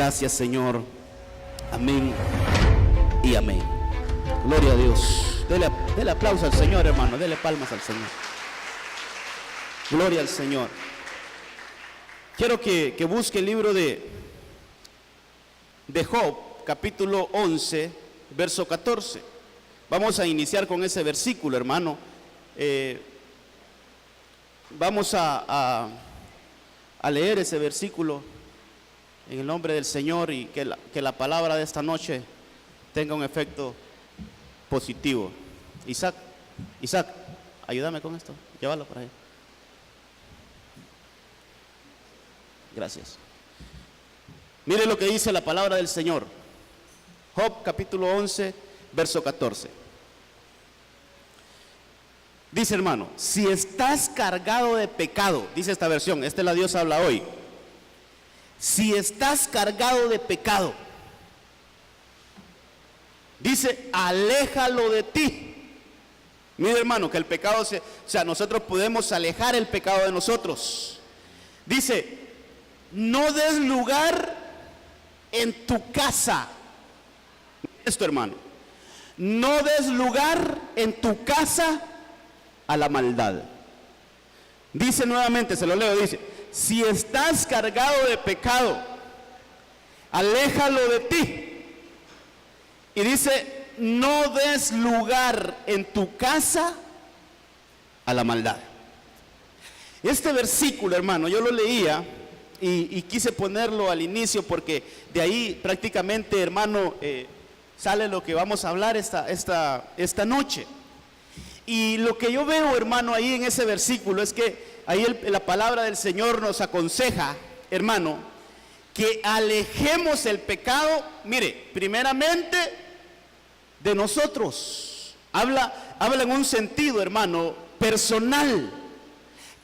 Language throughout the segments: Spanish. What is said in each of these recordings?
Gracias, Señor. Amén y amén. Gloria a Dios. Dele aplauso al Señor, hermano. Dele palmas al Señor. Gloria al Señor. Quiero que busque el libro de Job, capítulo 11, verso 14. Vamos a iniciar con ese versículo, hermano. Vamos a leer ese versículo en el nombre del Señor, y que la palabra de esta noche tenga un efecto positivo. Isaac, ayúdame con esto, llévalo por ahí. Gracias. Mire lo que dice la palabra del Señor. Job capítulo 11, verso 14. Dice, hermano, si estás cargado de pecado, dice esta versión, esta es la Dios habla hoy. Si estás cargado de pecado, dice, aléjalo de ti. Mire, hermano, que el pecado, nosotros podemos alejar el pecado de nosotros. Dice, no des lugar en tu casa. Esto, hermano, no des lugar en tu casa a la maldad. Dice nuevamente, se lo leo, dice, si estás cargado de pecado, aléjalo de ti. Y dice, no des lugar en tu casa a la maldad. Este versículo, hermano, yo lo leía y quise ponerlo al inicio porque de ahí prácticamente, hermano, sale lo que vamos a hablar esta noche. Y lo que yo veo, hermano, ahí en ese versículo es que ahí la palabra del Señor nos aconseja, hermano, que alejemos el pecado, mire, primeramente de nosotros. Habla en un sentido, hermano, personal.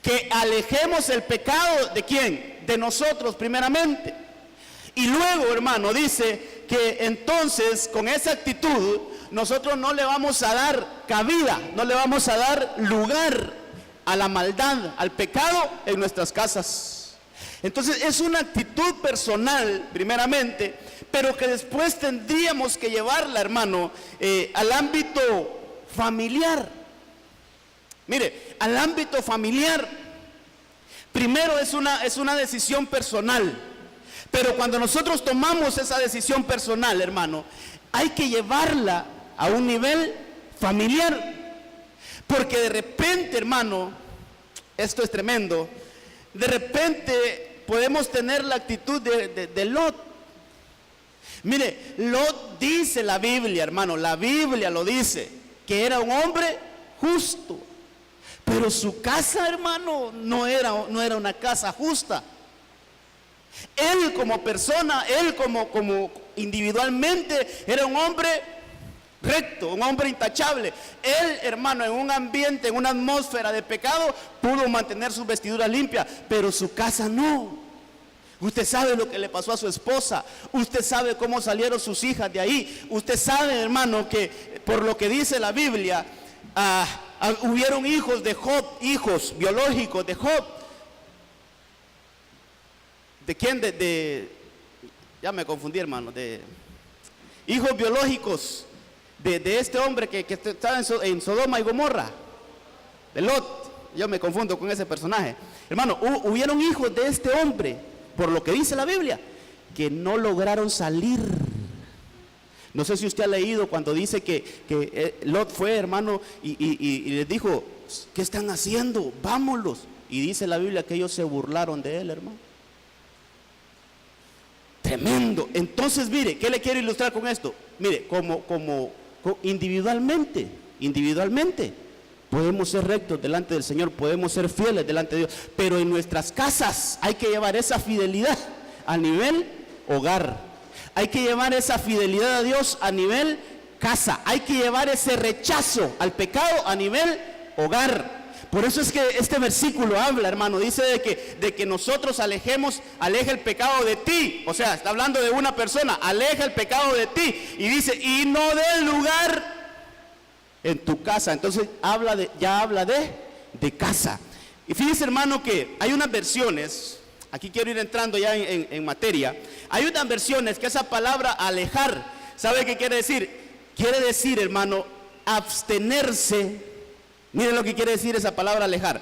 Que alejemos el pecado ¿de quién? De nosotros primeramente. Y luego, hermano, dice que entonces con esa actitud nosotros no le vamos a dar cabida, no le vamos a dar lugar a la maldad, al pecado en nuestras casas. Entonces es una actitud personal primeramente, pero que después tendríamos que llevarla, hermano, al ámbito familiar. Mire, al ámbito familiar, primero es una decisión personal, pero cuando nosotros tomamos esa decisión personal, hermano, hay que llevarla a un nivel familiar, porque de repente, hermano, esto es tremendo, de repente podemos tener la actitud de Lot. Mire, Lot dice la Biblia, hermano, la Biblia lo dice, que era un hombre justo. Pero su casa, hermano, no era una casa justa. Él como persona, él como individualmente, era un hombre recto, un hombre intachable. Él, hermano, en un ambiente, en una atmósfera de pecado, pudo mantener sus vestiduras limpias, pero su casa no. Usted sabe lo que le pasó a su esposa. Usted sabe cómo salieron sus hijas de ahí. Usted sabe, hermano, que por lo que dice la Biblia, hubieron hijos de Job, hijos biológicos de Job. ¿De quién? Ya me confundí, hermano. De hijos biológicos de este hombre que estaba en Sodoma y Gomorra, de Lot. Yo me confundo con ese personaje. Hermano, hubieron hijos de este hombre, por lo que dice la Biblia, que no lograron salir. No sé si usted ha leído cuando dice que Lot fue, hermano, y les dijo, ¿qué están haciendo? Vámonos. Y dice la Biblia que ellos se burlaron de él, hermano. Tremendo. Entonces, mire, ¿qué le quiero ilustrar con esto? Mire, como individualmente, podemos ser rectos delante del Señor, podemos ser fieles delante de Dios, pero en nuestras casas hay que llevar esa fidelidad a nivel hogar. Hay que llevar esa fidelidad a Dios a nivel casa. Hay que llevar ese rechazo al pecado a nivel hogar. Por eso es que este versículo habla, hermano, dice de que nosotros aleja el pecado de ti. O sea, está hablando de una persona, aleja el pecado de ti. Y dice, y no dé lugar en tu casa. Entonces ya habla de casa. Y fíjese, hermano, que hay unas versiones, aquí quiero ir entrando ya en materia. Hay unas versiones que esa palabra alejar, ¿sabe qué quiere decir? Quiere decir, hermano, abstenerse. Miren lo que quiere decir esa palabra alejar.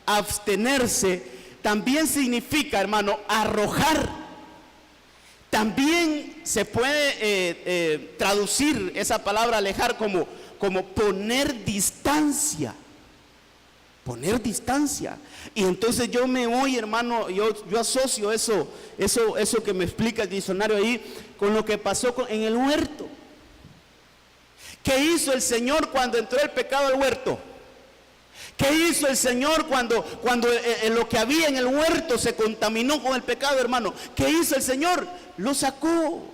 Abstenerse también significa, hermano, arrojar. También se puede traducir esa palabra alejar como poner distancia. Poner distancia. Y entonces yo me voy, hermano, yo asocio eso que me explica el diccionario ahí con lo que pasó en el huerto. ¿Qué hizo el Señor cuando entró el pecado al huerto? ¿Qué hizo el Señor cuando lo que había en el huerto se contaminó con el pecado, hermano? ¿Qué hizo el Señor? Lo sacó.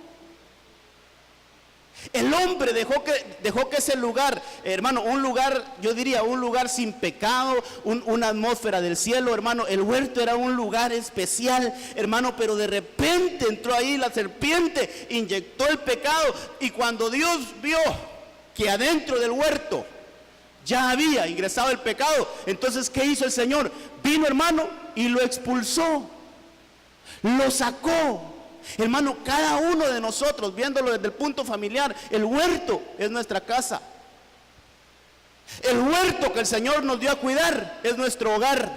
El hombre dejó que ese lugar, hermano, un lugar, yo diría un lugar sin pecado, una atmósfera del cielo, hermano. El huerto era un lugar especial, hermano, pero de repente entró ahí la serpiente, inyectó el pecado, y cuando Dios vio que adentro del huerto ya había ingresado el pecado, entonces ¿qué hizo el Señor? Vino, hermano, y lo expulsó, lo sacó. Hermano, cada uno de nosotros, viéndolo desde el punto familiar, el huerto es nuestra casa. El huerto que el Señor nos dio a cuidar es nuestro hogar.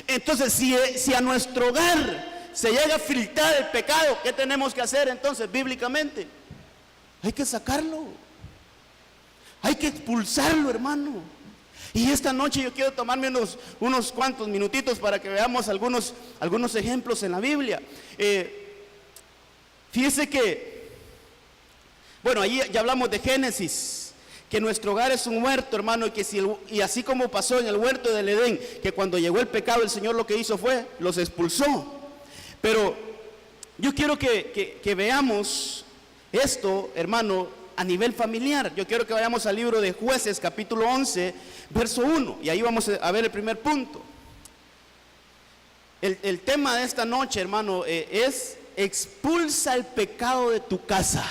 Entonces, si a nuestro hogar se llega a filtrar el pecado, ¿qué tenemos que hacer entonces bíblicamente? Hay que sacarlo. Hay que expulsarlo, hermano. Y esta noche yo quiero tomarme unos cuantos minutitos para que veamos algunos ejemplos en la Biblia. Fíjese que, bueno, ahí ya hablamos de Génesis, que nuestro hogar es un huerto, hermano, y así como pasó en el huerto del Edén, que cuando llegó el pecado, el Señor lo que hizo fue, los expulsó. Pero yo quiero que veamos esto, hermano, a nivel familiar. Yo quiero que vayamos al libro de Jueces, capítulo 11, verso 1, y ahí vamos a ver el primer punto. El tema de esta noche, hermano, es: expulsa el pecado de tu casa.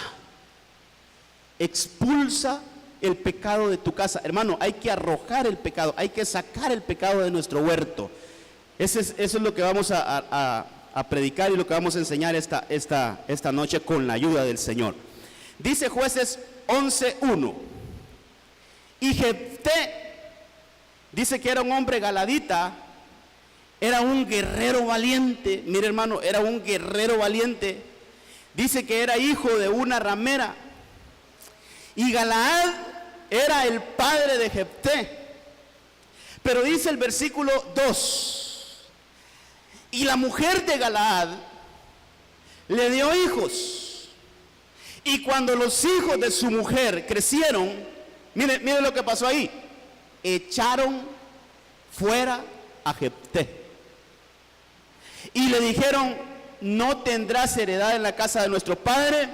Expulsa el pecado de tu casa. Hermano, hay que arrojar el pecado, hay que sacar el pecado de nuestro huerto. Eso es lo que vamos a predicar y lo que vamos a enseñar esta noche con la ayuda del Señor. Dice Jueces 11:1. Y Jefté, dice que era un hombre galadita, era un guerrero valiente. Mire, hermano, era un guerrero valiente. Dice que era hijo de una ramera. Y Galaad era el padre de Jefté. Pero dice el versículo 2: y la mujer de Galaad le dio hijos. Y cuando los hijos de su mujer crecieron, mire lo que pasó ahí: echaron fuera a Jefté. Y le dijeron: no tendrás heredad en la casa de nuestro padre,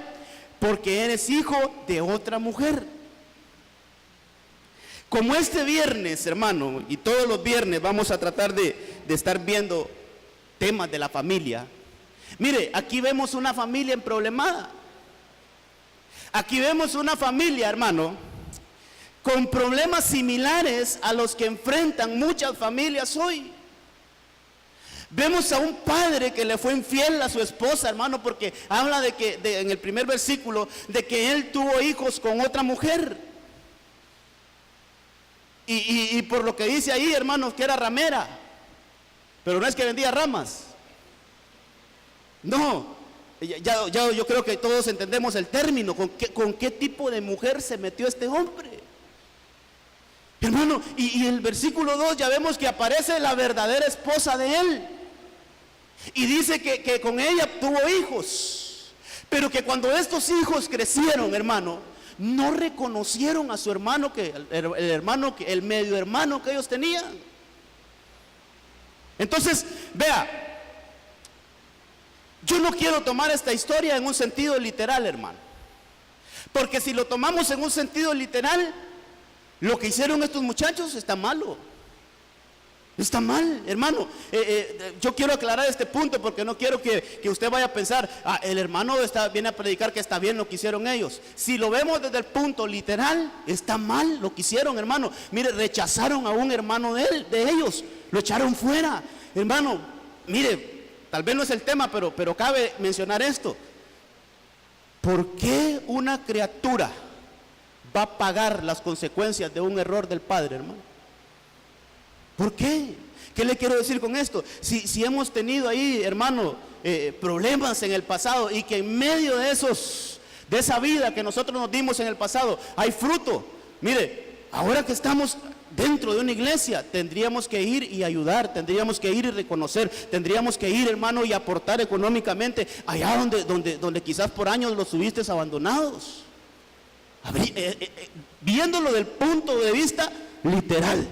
porque eres hijo de otra mujer. Como este viernes, hermano, y todos los viernes vamos a tratar de estar viendo temas de la familia. Mire, aquí vemos una familia emproblemada. Aquí vemos una familia, hermano, con problemas similares a los que enfrentan muchas familias hoy. Vemos a un padre que le fue infiel a su esposa, hermano, porque habla en el primer versículo, de que él tuvo hijos con otra mujer. Y por lo que dice ahí, hermanos, que era ramera. Pero no es que vendía ramas. No. Ya yo creo que todos entendemos el término, con qué tipo de mujer se metió este hombre. Hermano, y el versículo 2 ya vemos que aparece la verdadera esposa de él. Y dice que con ella tuvo hijos. Pero que cuando estos hijos crecieron, hermano, no reconocieron a su hermano, el medio hermano que ellos tenían. Entonces, vea, yo no quiero tomar esta historia en un sentido literal, hermano. Porque si lo tomamos en un sentido literal, lo que hicieron estos muchachos está malo. Está mal, hermano. Yo quiero aclarar este punto porque no quiero que usted vaya a pensar: el hermano viene a predicar que está bien lo que hicieron ellos. Si lo vemos desde el punto literal, está mal lo que hicieron, hermano. Mire, rechazaron a un hermano de ellos, lo echaron fuera. Hermano, mire, tal vez no es el tema, pero cabe mencionar esto. ¿Por qué una criatura va a pagar las consecuencias de un error del padre, hermano? ¿Por qué? ¿Qué le quiero decir con esto? Si hemos tenido ahí, hermano, problemas en el pasado, y que en medio de esa vida que nosotros nos dimos en el pasado hay fruto. Mire, ahora que estamos dentro de una iglesia, tendríamos que ir y ayudar, tendríamos que ir y reconocer, tendríamos que ir, hermano, y aportar económicamente allá donde quizás por años los tuviste abandonados. Viéndolo del punto de vista literal.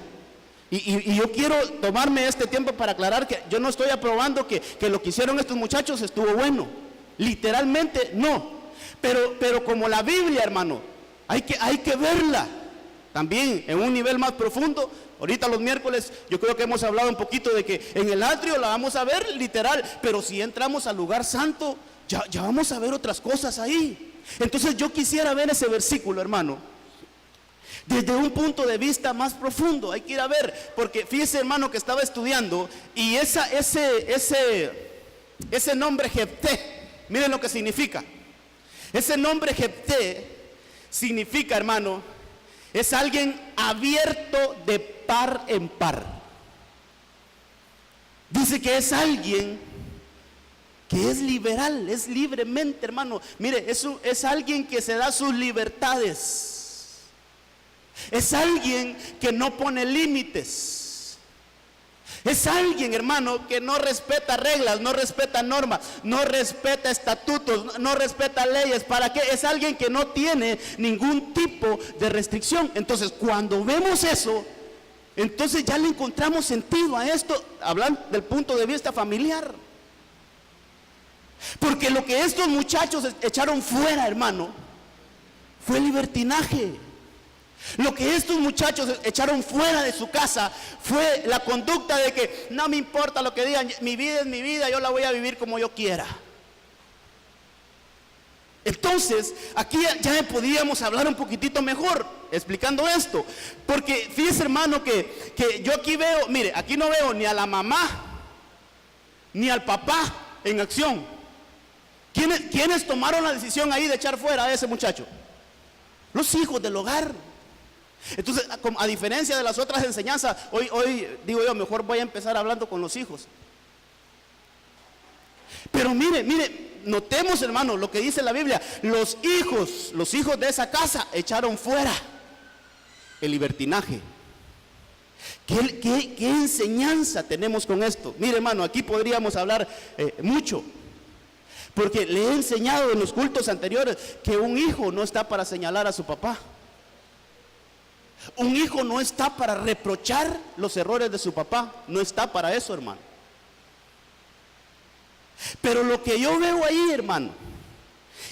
Y yo quiero tomarme este tiempo para aclarar que yo no estoy aprobando que lo que hicieron estos muchachos estuvo bueno. Literalmente no. Pero como la Biblia, hermano, hay que verla también en un nivel más profundo. Ahorita los miércoles yo creo que hemos hablado un poquito de que en el atrio la vamos a ver literal, pero si entramos al lugar santo, ya vamos a ver otras cosas ahí. Entonces yo quisiera ver ese versículo, hermano, desde un punto de vista más profundo. Hay que ir a ver, porque fíjese, hermano, que estaba estudiando, y ese nombre Jefté, miren lo que significa. Ese nombre Jefté significa, hermano, es alguien abierto de par en par. Dice que es alguien que es liberal, es libremente, hermano. Mire, es alguien que se da sus libertades. Es alguien que no pone límites. Es alguien, hermano, que no respeta reglas, no respeta normas, no respeta estatutos, no respeta leyes. ¿Para qué? Es alguien que no tiene ningún tipo de restricción. Entonces, cuando vemos eso, entonces ya le encontramos sentido a esto, hablando del punto de vista familiar. Porque lo que estos muchachos echaron fuera, hermano, fue libertinaje. Lo que estos muchachos echaron fuera de su casa fue la conducta de que no me importa lo que digan, mi vida es mi vida, yo la voy a vivir como yo quiera. Entonces, aquí ya podíamos hablar un poquitito mejor explicando esto, porque fíjese, hermano, que yo aquí veo, mire, aquí no veo ni a la mamá ni al papá en acción. ¿Quiénes tomaron la decisión ahí de echar fuera a ese muchacho? Los hijos del hogar. Entonces, a diferencia de las otras enseñanzas, hoy digo yo, mejor voy a empezar hablando con los hijos. Pero mire, notemos, hermano, lo que dice la Biblia. Los hijos de esa casa echaron fuera el libertinaje. ¿Qué enseñanza tenemos con esto? Mire, hermano, aquí podríamos hablar mucho, porque le he enseñado en los cultos anteriores que un hijo no está para señalar a su papá. Un hijo no está para reprochar los errores de su papá. No está para eso, hermano. Pero lo que yo veo ahí, hermano,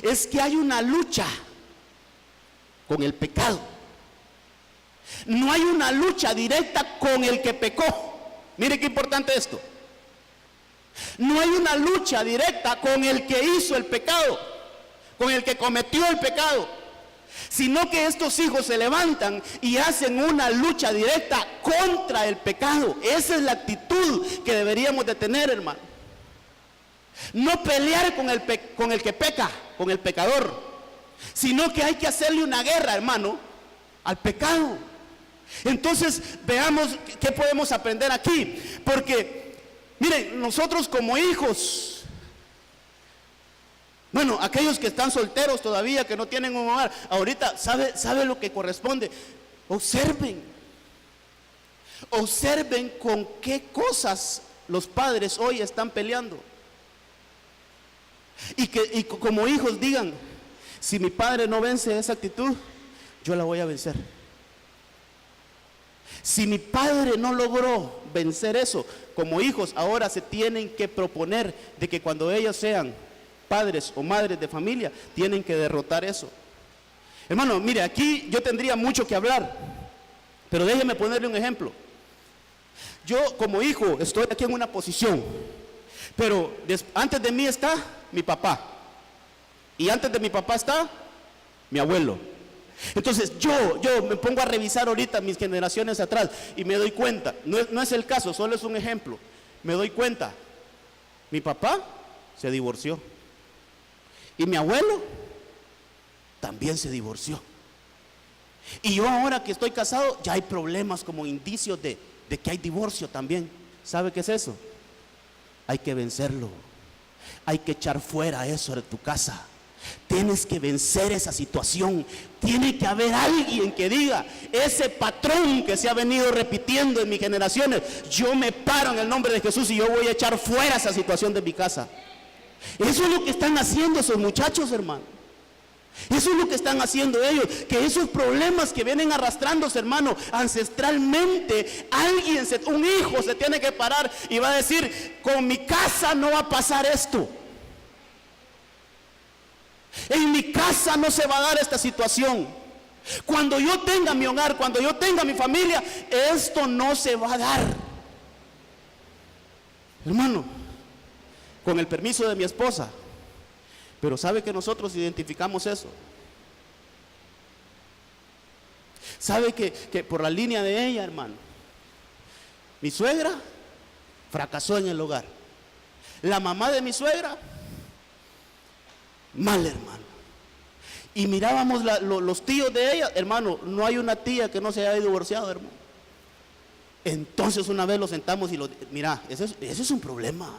es que hay una lucha con el pecado. No hay una lucha directa con el que pecó. Mire qué importante esto. No hay una lucha directa con el que hizo el pecado, con el que cometió el pecado, sino que estos hijos se levantan y hacen una lucha directa contra el pecado. Esa es la actitud que deberíamos de tener, hermano. No pelear con el que peca, con el pecador, sino que hay que hacerle una guerra, hermano, al pecado. Entonces, veamos qué podemos aprender aquí, porque miren, nosotros como hijos, bueno, aquellos que están solteros todavía, que no tienen un hogar, ahorita sabe lo que corresponde. Observen con qué cosas los padres hoy están peleando. Y como hijos digan, si mi padre no vence esa actitud, yo la voy a vencer. Si mi padre no logró vencer eso, como hijos ahora se tienen que proponer de que cuando ellos sean padres o madres de familia, tienen que derrotar eso. Hermano, mire, aquí yo tendría mucho que hablar, pero déjeme ponerle un ejemplo. Yo como hijo estoy aquí en una posición, pero antes de mí está mi papá, y antes de mi papá está mi abuelo. Entonces yo me pongo a revisar ahorita mis generaciones atrás y me doy cuenta, no es el caso, solo es un ejemplo. Me doy cuenta Mi papá se divorció. Y mi abuelo también se divorció. Y yo ahora que estoy casado, ya hay problemas como indicios de que hay divorcio también. ¿Sabe qué es eso? Hay que vencerlo. Hay que echar fuera eso de tu casa. Tienes que vencer esa situación. Tiene que haber alguien que diga: ese patrón que se ha venido repitiendo en mis generaciones, yo me paro en el nombre de Jesús y yo voy a echar fuera esa situación de mi casa. Eso es lo que están haciendo esos muchachos, hermano. Eso es lo que están haciendo ellos. Que esos problemas que vienen arrastrándose, hermano, ancestralmente, un hijo se tiene que parar y va a decir: con mi casa no va a pasar esto. En mi casa no se va a dar esta situación. Cuando yo tenga mi hogar, cuando yo tenga mi familia, esto no se va a dar. Hermano, con el permiso de mi esposa, pero sabe que nosotros identificamos eso. Sabe que por la línea de ella, hermano, mi suegra fracasó en el hogar. La mamá de mi suegra, mal, hermano. Y mirábamos los tíos de ella, hermano, no hay una tía que no se haya divorciado, hermano. Entonces una vez lo sentamos y mira, ese es un problema.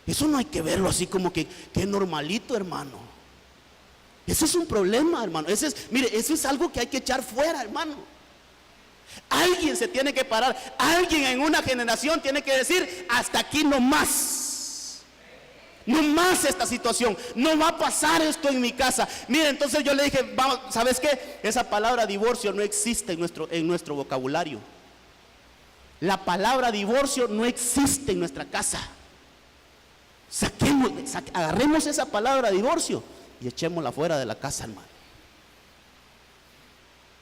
Eso no hay que verlo así como que normalito, hermano. Ese es un problema, hermano. Mire, eso es algo que hay que echar fuera, hermano. Alguien se tiene que parar. Alguien en una generación tiene que decir: hasta aquí no más. No más esta situación. No va a pasar esto en mi casa. Mire, entonces yo le dije: vamos, ¿sabes qué? Esa palabra divorcio no existe en nuestro vocabulario. La palabra divorcio no existe en nuestra casa. Agarremos esa palabra divorcio y echémosla fuera de la casa, hermano.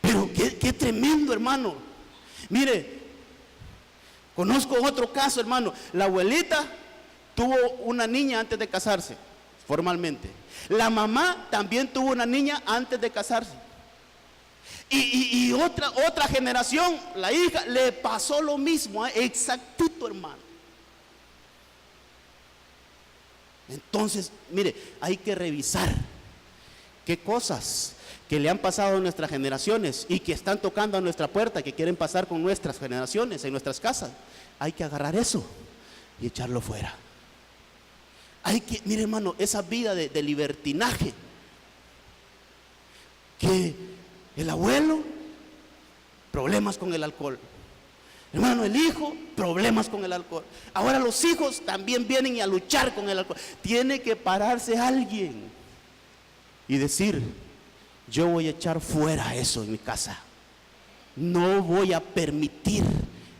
Pero qué tremendo, hermano. Mire, conozco otro caso, hermano. La abuelita tuvo una niña antes de casarse, formalmente. La mamá también tuvo una niña antes de casarse. Y otra generación, la hija, le pasó lo mismo, exactito, hermano. Entonces, mire, hay que revisar qué cosas que le han pasado a nuestras generaciones y que están tocando a nuestra puerta, que quieren pasar con nuestras generaciones en nuestras casas. Hay que agarrar eso y echarlo fuera. Mire, hermano, esa vida de libertinaje, que el abuelo, problemas con el alcohol. Hermano, el hijo, problemas con el alcohol. Ahora los hijos también vienen a luchar con el alcohol. Tiene que pararse alguien y decir: yo voy a echar fuera eso en mi casa. No voy a permitir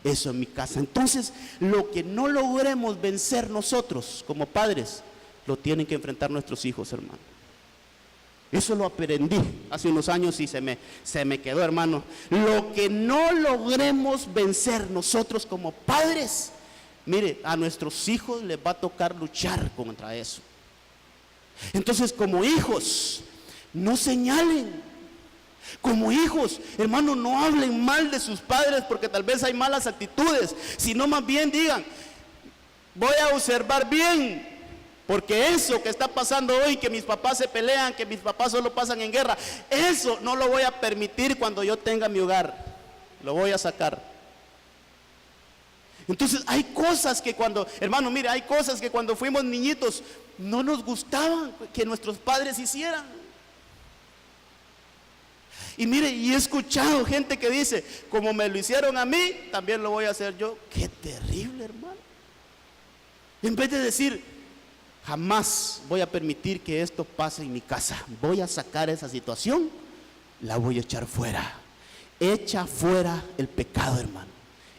eso en mi casa. Entonces, lo que no logremos vencer nosotros como padres, lo tienen que enfrentar nuestros hijos, hermano. Eso lo aprendí hace unos años y se me quedó, hermano. Lo que no logremos vencer nosotros como padres, mire, a nuestros hijos les va a tocar luchar contra eso. Entonces, como hijos, no señalen. Como hijos, hermano, no hablen mal de sus padres porque tal vez hay malas actitudes, sino más bien digan: voy a observar bien. Porque eso que está pasando hoy, que mis papás se pelean, que mis papás solo pasan en guerra, eso no lo voy a permitir cuando yo tenga mi hogar. Lo voy a sacar. Entonces hay cosas que hermano, mire, hay cosas que cuando fuimos niñitos no nos gustaban que nuestros padres hicieran. Y mire, y he escuchado gente que dice: como me lo hicieron a mí, también lo voy a hacer yo. Qué terrible, hermano. En vez de decir: jamás voy a permitir que esto pase en mi casa. Voy a sacar esa situación, la voy a echar fuera. Echa fuera el pecado, hermano.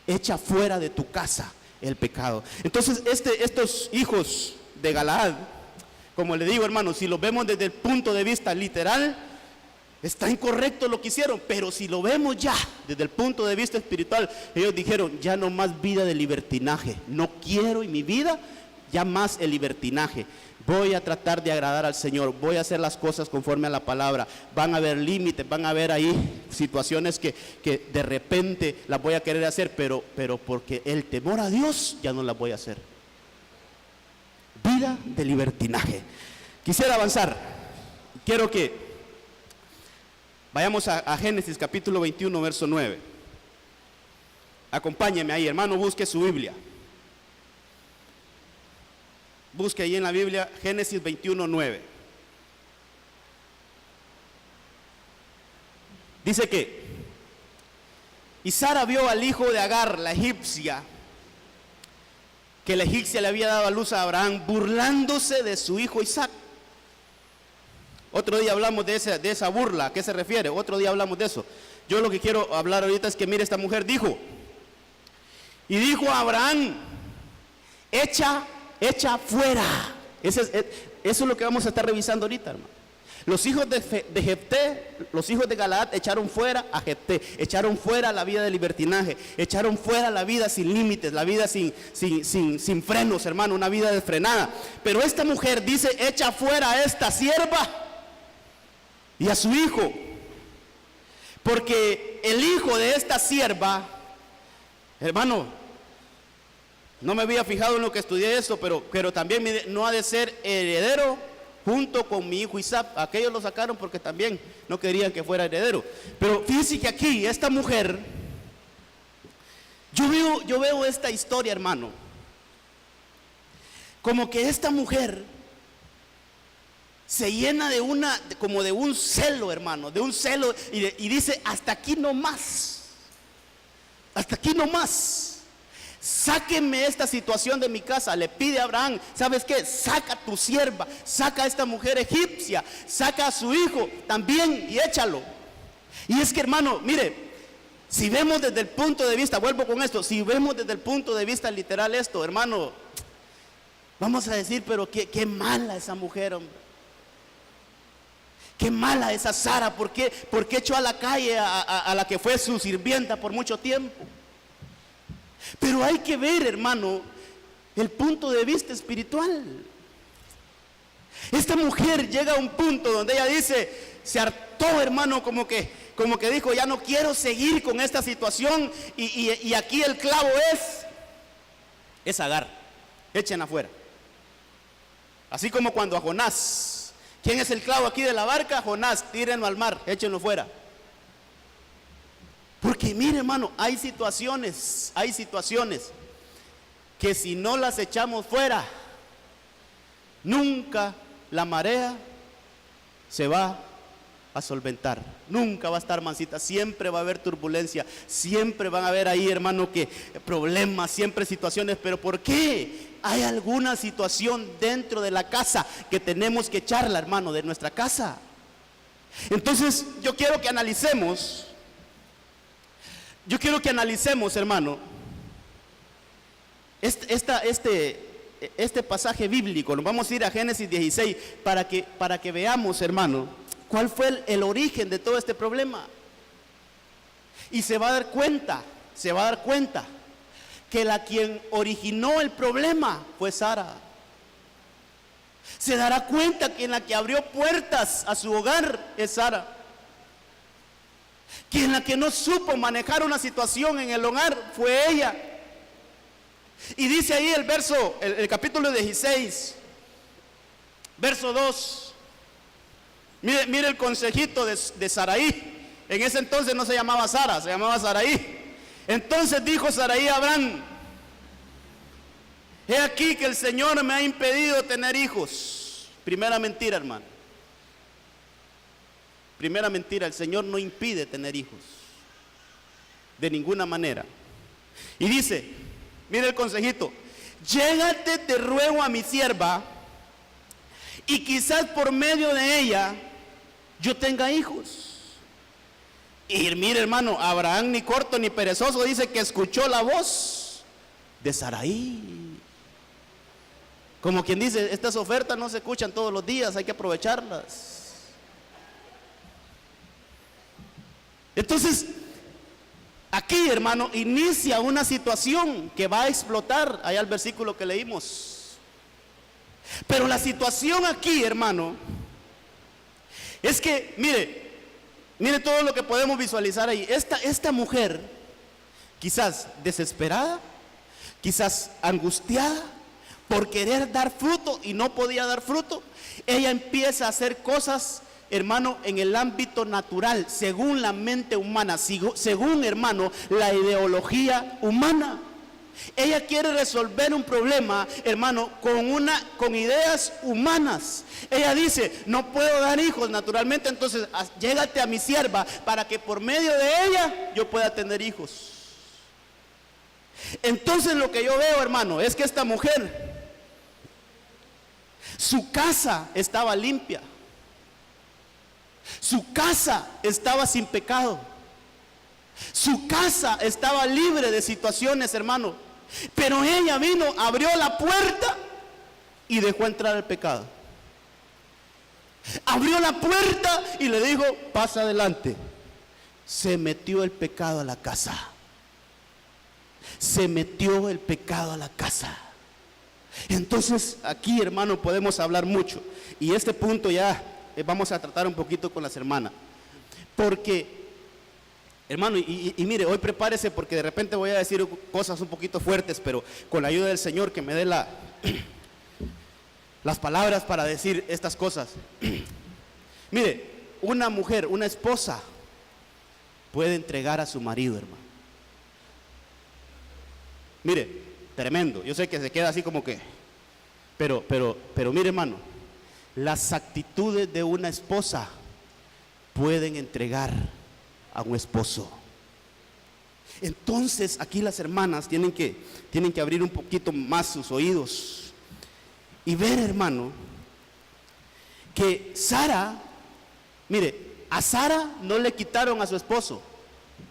Echa fuera de tu casa el pecado. Entonces, estos hijos de Galaad, como le digo, hermano, si lo vemos desde el punto de vista literal, está incorrecto lo que hicieron. Pero si lo vemos ya desde el punto de vista espiritual, ellos dijeron: ya no más vida de libertinaje. No quiero en mi vida ya más el libertinaje. Voy a tratar de agradar al Señor. Voy a hacer las cosas conforme a la palabra. Van a haber límites, van a haber ahí situaciones que de repente las voy a querer hacer, pero porque el temor a Dios ya no las voy a hacer. vida de libertinaje. Quisiera avanzar. Quiero que vayamos a Génesis capítulo 21, verso 9. Acompáñeme ahí, hermano, busque su Biblia. Busque ahí en la Biblia Génesis 21, 9. Dice que y Sara vio al hijo de Agar, la egipcia, que la egipcia le había dado a luz a Abraham, burlándose de su hijo Isaac. Otro día hablamos de esa burla. ¿A qué se refiere? Otro día hablamos de eso. Yo lo que quiero hablar ahorita es que mire, esta mujer dijo, y dijo a Abraham, echa fuera. Eso es lo que vamos a estar revisando ahorita, hermano. Los hijos de Jefté, los hijos de Galaad echaron fuera a Jefté, echaron fuera la vida de libertinaje, echaron fuera la vida sin límites, la vida sin frenos, hermano, una vida desfrenada. Pero esta mujer dice, echa fuera a esta sierva y a su hijo, porque el hijo de esta sierva, hermano, no me había fijado en lo que estudié esto, pero también no ha de ser heredero junto con mi hijo Isaac. Aquellos lo sacaron porque también no querían que fuera heredero. Pero fíjense que aquí esta mujer, yo veo esta historia, hermano, como que esta mujer se llena como de un celo, hermano, de un celo, y dice, hasta aquí no más, hasta aquí no más. Sáquenme esta situación de mi casa. Le pide a Abraham, ¿sabes qué? Saca a tu sierva, saca a esta mujer egipcia, saca a su hijo también y échalo. Y es que, hermano, mire, si vemos desde el punto de vista, vuelvo con esto, si vemos desde el punto de vista literal esto, hermano, vamos a decir, pero qué mala esa mujer, hombre. Qué mala esa Sara. ¿Por qué echó a la calle a la que fue su sirvienta por mucho tiempo? Pero hay que ver, hermano, el punto de vista espiritual. Esta mujer llega a un punto donde ella dice, se hartó, hermano, como que dijo, ya no quiero seguir con esta situación, y aquí el clavo es Agar, echen afuera. Así como cuando a Jonás, ¿quién es el clavo aquí de la barca? Jonás, tírenlo al mar, échenlo fuera. Porque mire, hermano, hay situaciones que si no las echamos fuera, nunca la marea se va a solventar, nunca va a estar mansita, siempre va a haber turbulencia, siempre van a haber ahí, hermano, que problemas, siempre situaciones. Pero ¿por qué? Hay alguna situación dentro de la casa que tenemos que echarla, hermano, de nuestra casa. Entonces yo quiero que analicemos, hermano, este pasaje bíblico. Nos vamos a ir a Génesis 16 para que veamos, hermano, cuál fue el origen de todo este problema. Y se va a dar cuenta que quien originó el problema fue Sara. Se dará cuenta que la que abrió puertas a su hogar es Sara. Que la que no supo manejar una situación en el hogar fue ella. Y dice ahí el capítulo 16, verso 2. Mire el consejito de Saraí. En ese entonces no se llamaba Sara, se llamaba Saraí. Entonces dijo Saraí a Abraham, he aquí que el Señor me ha impedido tener hijos. Primera mentira, hermano. Primera mentira, el Señor no impide tener hijos, de ninguna manera. Y dice, mire el consejito, llégate, te ruego, a mi sierva, y quizás por medio de ella yo tenga hijos. Y mire, hermano, Abraham, ni corto ni perezoso, dice que escuchó la voz de Saraí. Como quien dice, estas ofertas no se escuchan todos los días, hay que aprovecharlas. Entonces, aquí, hermano, inicia una situación que va a explotar, allá el versículo que leímos. Pero la situación aquí, hermano, es que, mire todo lo que podemos visualizar ahí. Esta mujer, quizás desesperada, quizás angustiada, por querer dar fruto y no podía dar fruto, ella empieza a hacer cosas, hermano, en el ámbito natural, según la mente humana, según, hermano, la ideología humana. Ella quiere resolver un problema, hermano, con ideas humanas. Ella dice: no puedo dar hijos naturalmente, entonces llégate a mi sierva para que por medio de ella yo pueda tener hijos. Entonces lo que yo veo, hermano, es que esta mujer, su casa estaba limpia, su casa estaba sin pecado, su casa estaba libre de situaciones, hermano, pero ella vino, abrió la puerta y dejó entrar el pecado. Abrió la puerta y le dijo: pasa adelante. Se metió el pecado a la casa. Se metió el pecado a la casa. Entonces aquí, hermano, podemos hablar mucho, y este punto ya vamos a tratar un poquito con las hermanas, porque, hermano, y mire, hoy prepárese, porque de repente voy a decir cosas un poquito fuertes, pero con la ayuda del Señor que me dé las palabras para decir estas cosas. Mire, una mujer, una esposa puede entregar a su marido, hermano. Mire, tremendo. Yo sé que se queda así como que, pero mire, hermano, las actitudes de una esposa pueden entregar a un esposo. Entonces aquí las hermanas tienen que abrir un poquito más sus oídos y ver, hermano, que Sara, mire, a Sara no le quitaron a su esposo,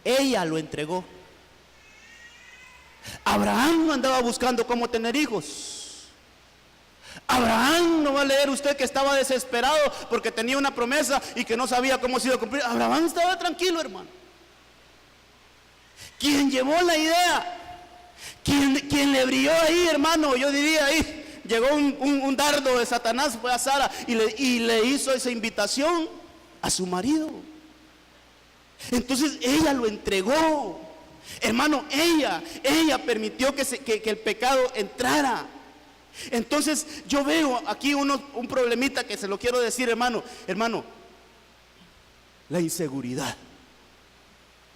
ella lo entregó. Abraham no andaba buscando cómo tener hijos. Abraham, no va a leer usted que estaba desesperado porque tenía una promesa y que no sabía cómo se iba a cumplir. Abraham estaba tranquilo, hermano. Quien llevó la idea, quien le brilló ahí, hermano, yo diría ahí, llegó un dardo de Satanás, fue a Sara y le hizo esa invitación a su marido. Entonces ella lo entregó. Hermano, ella permitió que el pecado entrara. Entonces yo veo aquí un problemita que se lo quiero decir, hermano, la inseguridad.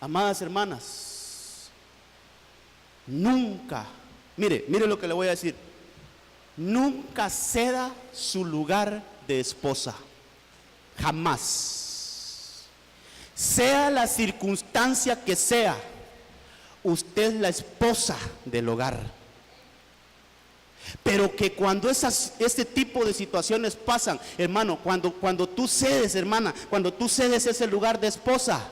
Amadas hermanas, nunca, mire lo que le voy a decir, nunca ceda su lugar de esposa, jamás. Sea la circunstancia que sea, usted es la esposa del hogar. Pero que cuando este tipo de situaciones pasan, hermano, cuando tú cedes, hermana, cuando tú cedes ese lugar de esposa,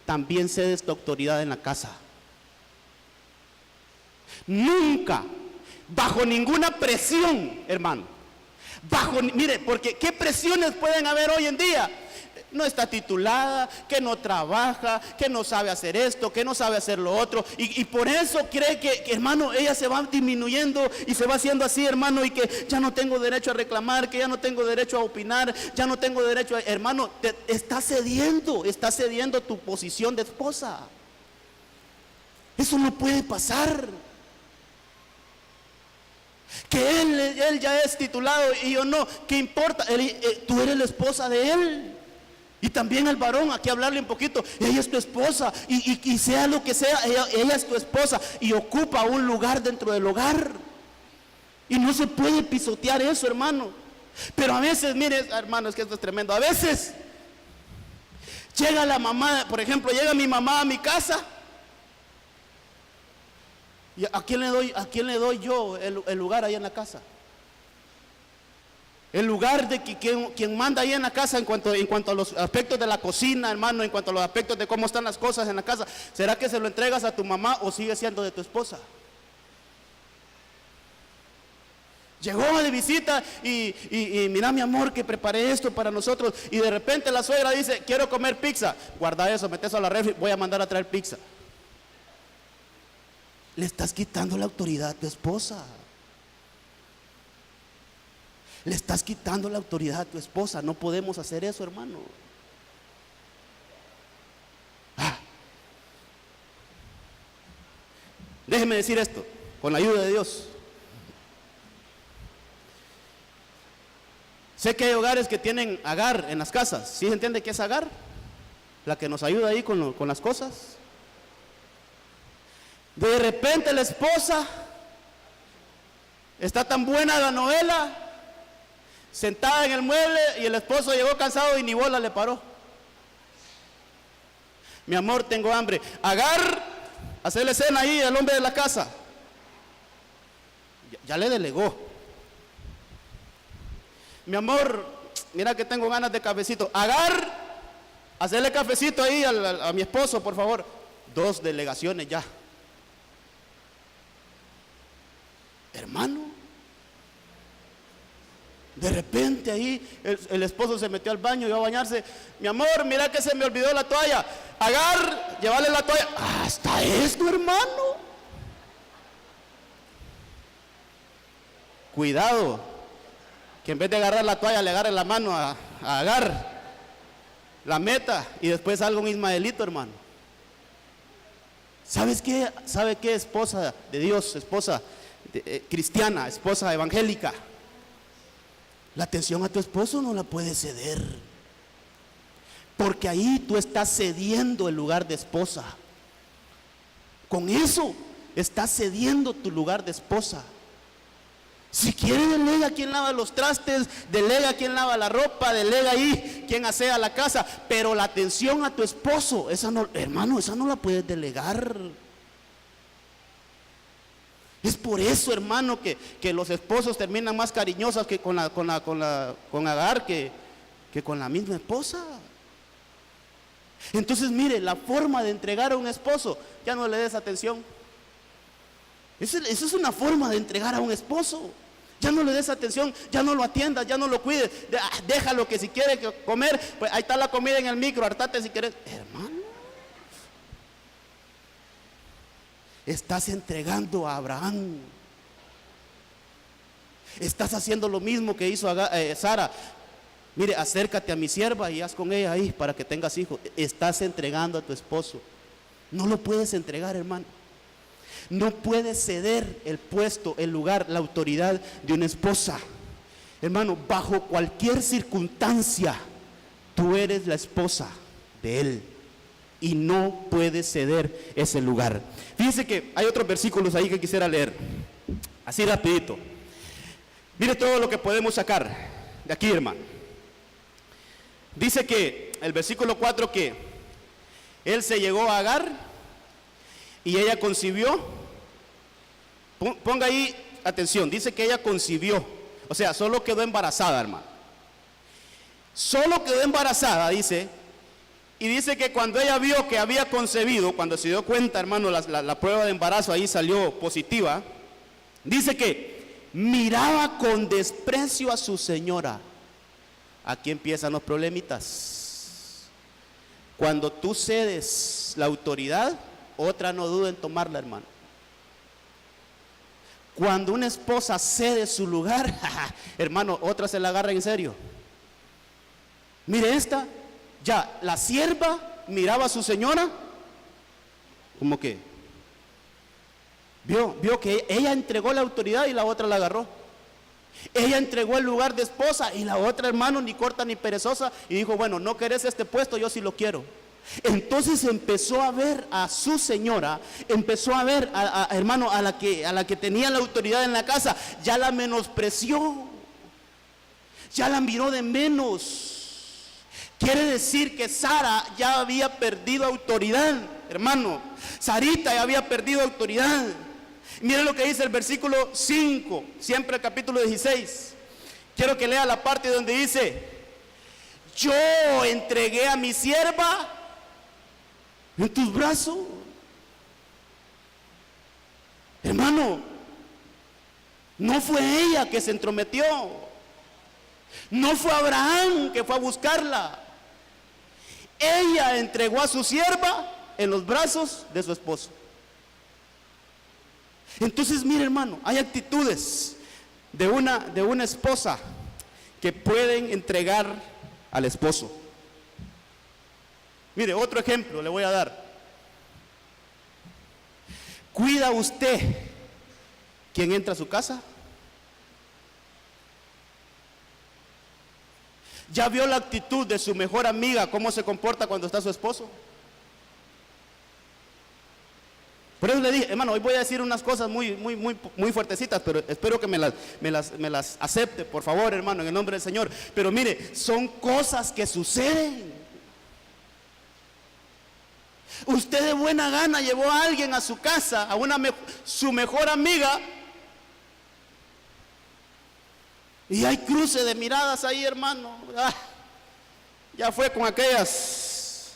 también cedes tu autoridad en la casa. Nunca, bajo ninguna presión, hermano, mire, porque ¿qué presiones pueden haber hoy en día? No está titulada, que no trabaja, que no sabe hacer esto, que no sabe hacer lo otro, y por eso cree que, hermano, ella se va disminuyendo y se va haciendo así, hermano, y que ya no tengo derecho a reclamar, que ya no tengo derecho a opinar, ya no tengo derecho a, hermano, está cediendo tu posición de esposa. Eso no puede pasar. Que él ya es titulado y yo no, ¿qué importa? Tú eres la esposa de él. Y también al varón, aquí hablarle un poquito, ella es tu esposa, y sea lo que sea, ella es tu esposa y ocupa un lugar dentro del hogar. Y no se puede pisotear eso, hermano. Pero a veces, mire, hermano, es que esto es tremendo. A veces llega la mamá, por ejemplo, llega mi mamá a mi casa. ¿Y a quién le doy yo el lugar ahí en la casa? El lugar de quien manda ahí en la casa en cuanto a los aspectos de la cocina, hermano, en cuanto a los aspectos de cómo están las cosas en la casa. ¿Será que se lo entregas a tu mamá o sigue siendo de tu esposa? Llegó de visita y mira, mi amor, que preparé esto para nosotros, y de repente la suegra dice: quiero comer pizza. Guarda eso, metes a la refri, voy a mandar a traer pizza. Le estás quitando la autoridad a tu esposa. Le estás quitando la autoridad a tu esposa. No podemos hacer eso, hermano. Déjeme decir esto, con la ayuda de Dios. Sé que hay hogares que tienen Agar en las casas. ¿Sí se entiende qué es Agar? La que nos ayuda ahí con las cosas. De repente la esposa está tan buena la novela, sentada en el mueble, y el esposo llegó cansado y ni bola le paró. Mi amor, tengo hambre. Agar, hacerle cena ahí al hombre de la casa. Ya le delegó. Mi amor, mira que tengo ganas de cafecito. Agar, hacerle cafecito ahí a mi esposo, por favor. 2 delegaciones ya. Hermano, de repente ahí el esposo se metió al baño y iba a bañarse. Mi amor, mira que se me olvidó la toalla. Agar, llévale la toalla. Hasta esto, hermano. Cuidado, que en vez de agarrar la toalla le agarre la mano a Agar, la meta y después salga un Ismaelito, hermano. ¿Sabes qué? ¿Sabe qué? Esposa de Dios, esposa cristiana, esposa evangélica. La atención a tu esposo no la puedes ceder, porque ahí tú estás cediendo el lugar de esposa. Con eso estás cediendo tu lugar de esposa. Si quiere, delega quien lava los trastes, delega quien lava la ropa, delega ahí quien asea la casa, pero la atención a tu esposo, esa no, hermano, esa no la puedes delegar. Es por eso, hermano, que los esposos terminan más cariñosos que con Agar que con la misma esposa. Entonces, mire, la forma de entregar a un esposo, ya no le des atención. Eso es una forma de entregar a un esposo. Ya no le des atención, ya no lo atiendas, ya no lo cuides. Déjalo, que si quiere comer, pues ahí está la comida en el micro, hartate si quieres. Hermano, estás entregando a Abraham. Estás haciendo lo mismo que hizo Sara. Mire, acércate a mi sierva y haz con ella ahí para que tengas hijos. Estás entregando a tu esposo. No lo puedes entregar, hermano. No puedes ceder el puesto, el lugar, la autoridad de una esposa. Hermano, bajo cualquier circunstancia, tú eres la esposa de él y no puedes ceder ese lugar. Fíjense que hay otros versículos ahí que quisiera leer, así rapidito. Mire todo lo que podemos sacar de aquí, hermano. Dice que el versículo 4 que él se llegó a Agar y ella concibió. Ponga ahí atención, dice que ella concibió, o sea, solo quedó embarazada, hermano. Solo quedó embarazada, dice, y dice que cuando ella vio que había concebido, cuando se dio cuenta, hermano, la prueba de embarazo ahí salió positiva, dice que miraba con desprecio a su señora. Aquí empiezan los problemitas. Cuando tú cedes la autoridad, otra no duda en tomarla, hermano. Cuando una esposa cede su lugar, hermano, otra se la agarra en serio. Mire esta, ya, la sierva miraba a su señora, como que vio que ella entregó la autoridad y la otra la agarró. Ella entregó el lugar de esposa y la otra, hermano, ni corta ni perezosa, y dijo, bueno, no querés este puesto, yo sí lo quiero. Entonces empezó a ver a su señora, empezó a ver hermano, a la que tenía la autoridad en la casa, ya la menospreció, ya la miró de menos. Quiere decir que Sara ya había perdido autoridad, hermano. Sarita ya había perdido autoridad. Miren lo que dice el versículo 5, siempre el capítulo 16. Quiero que lea la parte donde dice: yo entregué a mi sierva en tus brazos. Hermano, no fue ella que se entrometió, no fue Abraham que fue a buscarla. Ella entregó a su sierva en los brazos de su esposo. Entonces, mire, hermano, hay actitudes de una esposa que pueden entregar al esposo. Mire, otro ejemplo le voy a dar. ¿Cuida usted quien entra a su casa? ¿Ya vio la actitud de su mejor amiga, cómo se comporta cuando está su esposo? Por eso le dije, hermano, hoy voy a decir unas cosas muy fuertecitas, pero espero que me las acepte, por favor, hermano, en el nombre del Señor. Pero mire, son cosas que suceden. Usted de buena gana llevó a alguien a su casa, a su mejor amiga, y hay cruce de miradas ahí, hermano. Ya fue con aquellas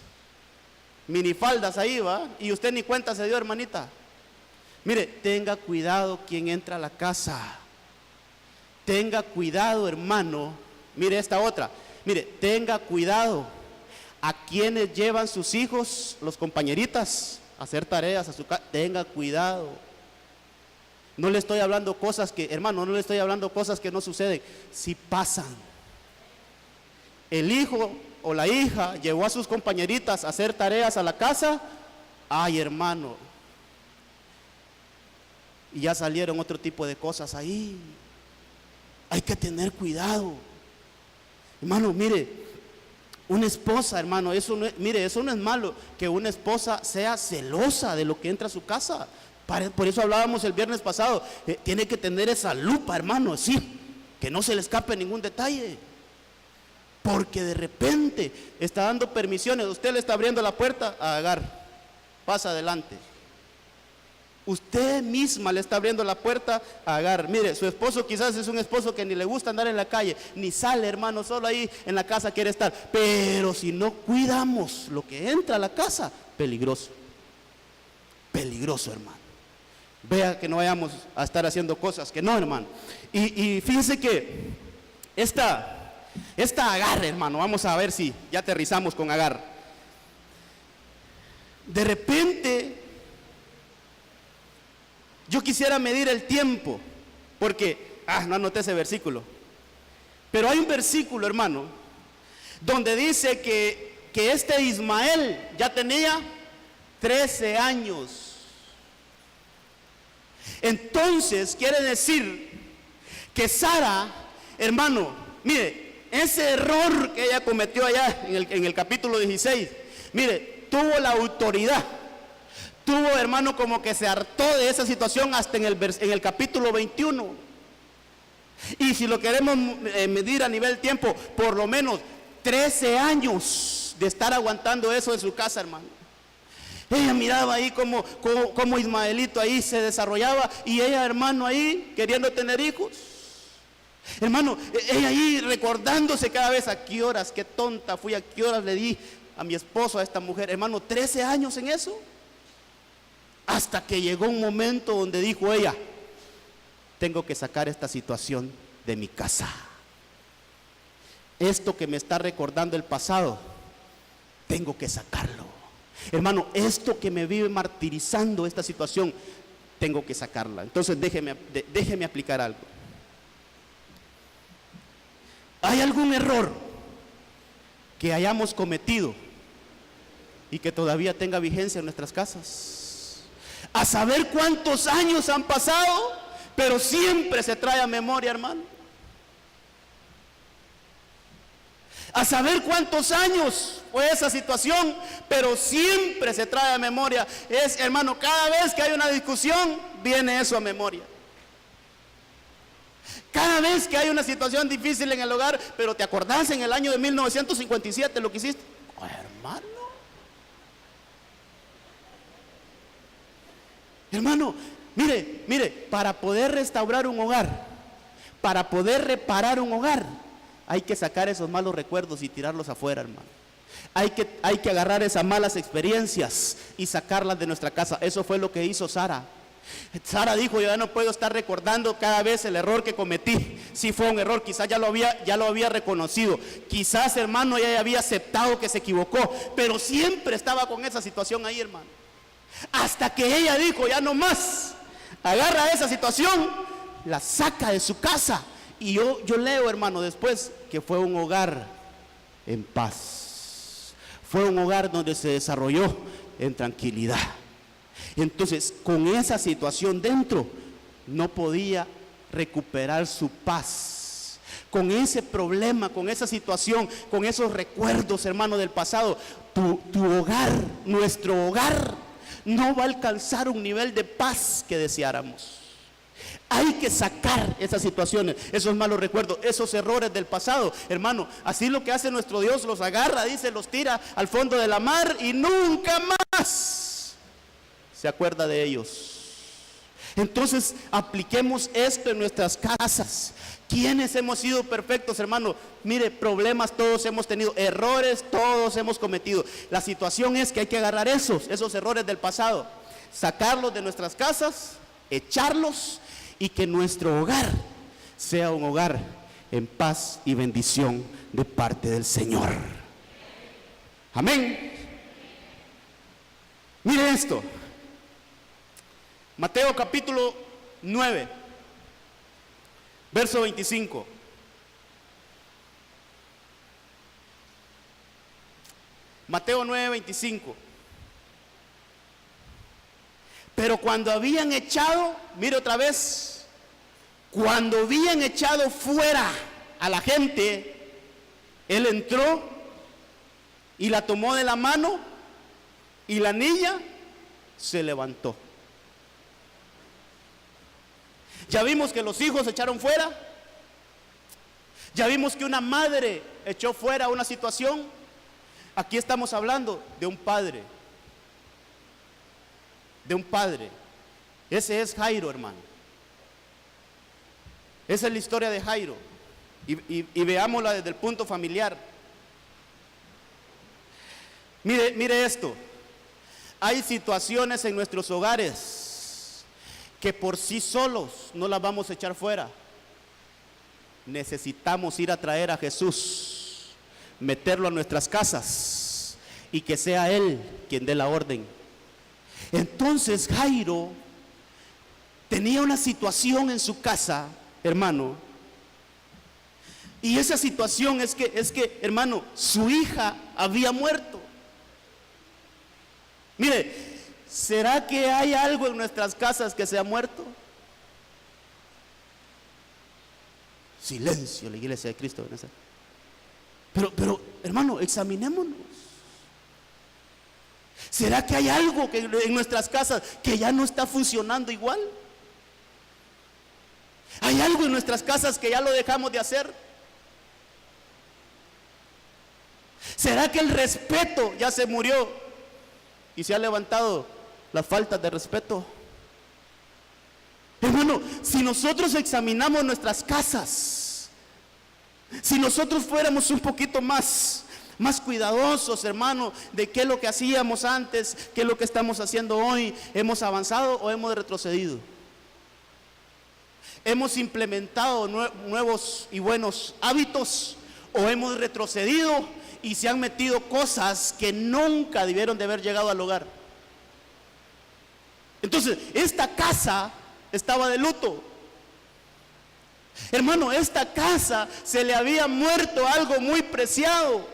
minifaldas ahí, va, y usted ni cuenta se dio, hermanita. Mire, tenga cuidado quien entra a la casa. Tenga cuidado, hermano. Mire esta otra. Mire, tenga cuidado a quienes llevan sus hijos, los compañeritas, a hacer tareas a su casa. Tenga cuidado. No le estoy hablando cosas que, hermano, no le estoy hablando cosas que no suceden. Si pasan. El hijo o la hija llevó a sus compañeritas a hacer tareas a la casa. Ay, hermano, y ya salieron otro tipo de cosas ahí. Hay que tener cuidado, hermano. Mire, una esposa, hermano, eso no es malo, que una esposa sea celosa de lo que entra a su casa. Por eso hablábamos el viernes pasado, tiene que tener esa lupa, hermano, sí, que no se le escape ningún detalle. Porque de repente está dando permisiones. Usted le está abriendo la puerta a Agar, pasa adelante. Usted misma le está abriendo la puerta a Agar. Mire, su esposo quizás es un esposo que ni le gusta andar en la calle, ni sale, hermano, solo ahí en la casa quiere estar. Pero si no cuidamos lo que entra a la casa, peligroso. Peligroso, hermano. Vea que no vayamos a estar haciendo cosas que no, hermano. Y fíjense que esta Agar, hermano, vamos a ver si ya aterrizamos con Agar. De repente, yo quisiera medir el tiempo, porque, no anoté ese versículo. Pero hay un versículo, hermano, donde dice que este Ismael ya tenía 13 años. Entonces, quiere decir que Sara, hermano, mire, ese error que ella cometió allá en el capítulo 16, mire, tuvo la autoridad, tuvo, hermano, como que se hartó de esa situación hasta en el capítulo 21. Y si lo queremos medir a nivel tiempo, por lo menos 13 años de estar aguantando eso en su casa, hermano. Ella miraba ahí como Ismaelito ahí se desarrollaba, y ella, hermano, ahí queriendo tener hijos. Hermano, ella ahí recordándose cada vez: a qué horas, qué tonta fui, a qué horas le di a mi esposo, a esta mujer. Hermano, 13 años en eso. Hasta que llegó un momento donde dijo ella: tengo que sacar esta situación de mi casa. Esto que me está recordando el pasado, tengo que sacarlo. Hermano, esto que me vive martirizando, esta situación, tengo que sacarla. Entonces déjeme aplicar algo. ¿Hay algún error que hayamos cometido y que todavía tenga vigencia en nuestras casas? A saber cuántos años han pasado, pero siempre se trae a memoria, hermano. A saber cuántos años fue esa situación, pero siempre se trae a memoria. Hermano, cada vez que hay una discusión, viene eso a memoria. Cada vez que hay una situación difícil en el hogar, pero te acordás en el año de 1957 lo que hiciste. Hermano. Hermano, mire, para poder restaurar un hogar, para poder reparar un hogar, hay que sacar esos malos recuerdos y tirarlos afuera, hermano. Hay que agarrar esas malas experiencias y sacarlas de nuestra casa. Eso fue lo que hizo Sara. Sara dijo: yo ya no puedo estar recordando cada vez el error que cometí. Si fue un error, quizás ya lo había reconocido. Quizás, hermano, ya había aceptado que se equivocó, pero siempre estaba con esa situación ahí, hermano. Hasta que ella dijo: ya no más. Agarra esa situación, la saca de su casa. Y yo leo, hermano, después que fue un hogar en paz. Fue un hogar donde se desarrolló en tranquilidad. Entonces, con esa situación dentro, no podía recuperar su paz. con ese problema, con esa situación, con esos recuerdos, hermano, del pasado, tu hogar, nuestro hogar, no va a alcanzar un nivel de paz que deseáramos. Hay que sacar esas situaciones, esos malos recuerdos, esos errores del pasado, hermano. Así lo que hace nuestro Dios, los agarra, dice, los tira al fondo de la mar y nunca más se acuerda de ellos. Entonces apliquemos esto en nuestras casas. ¿Quiénes hemos sido perfectos, hermano? Mire, problemas todos hemos tenido, errores todos hemos cometido. La situación es que hay que agarrar esos errores del pasado, sacarlos de nuestras casas, echarlos, y que nuestro hogar sea un hogar en paz y bendición de parte del Señor. Amén. Mire esto. Mateo capítulo 9, verso 25. Mateo 9, 25. Pero cuando habían echado, mire otra vez, cuando habían echado fuera a la gente, él entró y la tomó de la mano y la niña se levantó. Ya vimos que los hijos se echaron fuera. Ya vimos que una madre echó fuera una situación. Aquí estamos hablando de un padre. De un padre. Ese es Jairo, hermano. Esa es la historia de Jairo. Y veámosla desde el punto familiar. Mire esto. Hay situaciones en nuestros hogares que por sí solos no las vamos a echar fuera. Necesitamos ir a traer a Jesús, meterlo a nuestras casas y que sea Él quien dé la orden. Entonces Jairo tenía una situación en su casa, hermano, y esa situación es que, hermano, su hija había muerto. Mire, ¿será que hay algo en nuestras casas que se ha muerto? Silencio, la iglesia de Cristo. Pero, hermano, examinémonos. ¿Será que hay algo en nuestras casas que ya no está funcionando igual? ¿Hay algo en nuestras casas que ya lo dejamos de hacer? ¿Será que el respeto ya se murió y se ha levantado las faltas de respeto? Hermano, si nosotros examinamos nuestras casas, si nosotros fuéramos un poquito más cuidadosos, hermano, de qué es lo que hacíamos antes, qué es lo que estamos haciendo hoy, ¿hemos avanzado o hemos retrocedido? ¿Hemos implementado nuevos y buenos hábitos o hemos retrocedido y se han metido cosas que nunca debieron de haber llegado al hogar? Entonces, esta casa estaba de luto. Hermano, esta casa se le había muerto algo muy preciado.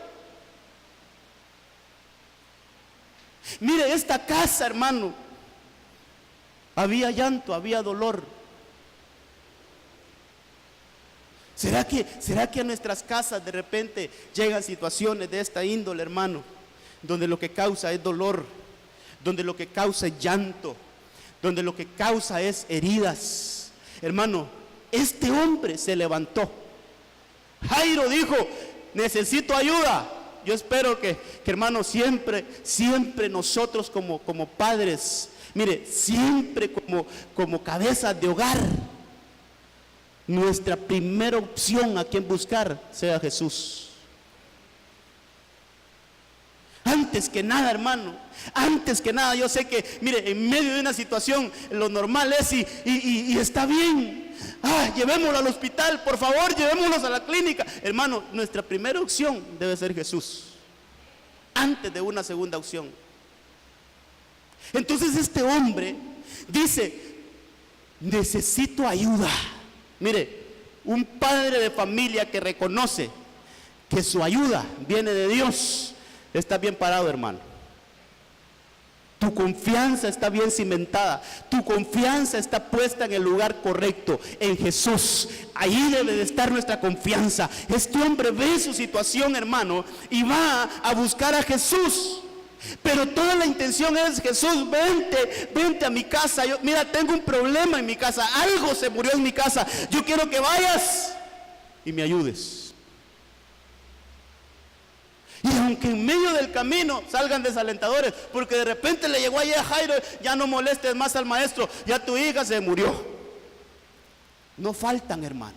Mire, esta casa, hermano, había llanto, había dolor. ¿Será que a nuestras casas de repente llegan situaciones de esta índole, hermano? Donde lo que causa es dolor, donde lo que causa es llanto, donde lo que causa es heridas. Hermano, este hombre se levantó. Jairo dijo, necesito ayuda. Yo espero que hermano, siempre nosotros como padres, mire, siempre como cabezas de hogar, nuestra primera opción a quien buscar sea Jesús. Antes que nada, hermano, antes que nada, yo sé que, mire, en medio de una situación, lo normal es y está bien. Llevémoslo al hospital, por favor, llevémoslos a la clínica. Hermano, nuestra primera opción debe ser Jesús, antes de una segunda opción. Entonces este hombre dice, necesito ayuda. Mire, un padre de familia que reconoce que su ayuda viene de Dios, está bien parado, hermano. Tu confianza está bien cimentada. Tu confianza está puesta en el lugar correcto, en Jesús. Ahí debe de estar nuestra confianza. Este hombre ve su situación, hermano, y va a buscar a Jesús. Pero toda la intención es: Jesús, vente a mi casa. Mira, tengo un problema en mi casa. Algo se murió en mi casa. Yo quiero que vayas y me ayudes. Y aunque en medio del camino salgan desalentadores, porque de repente le llegó allá a Jairo: ya no molestes más al maestro, ya tu hija se murió. No faltan, hermano.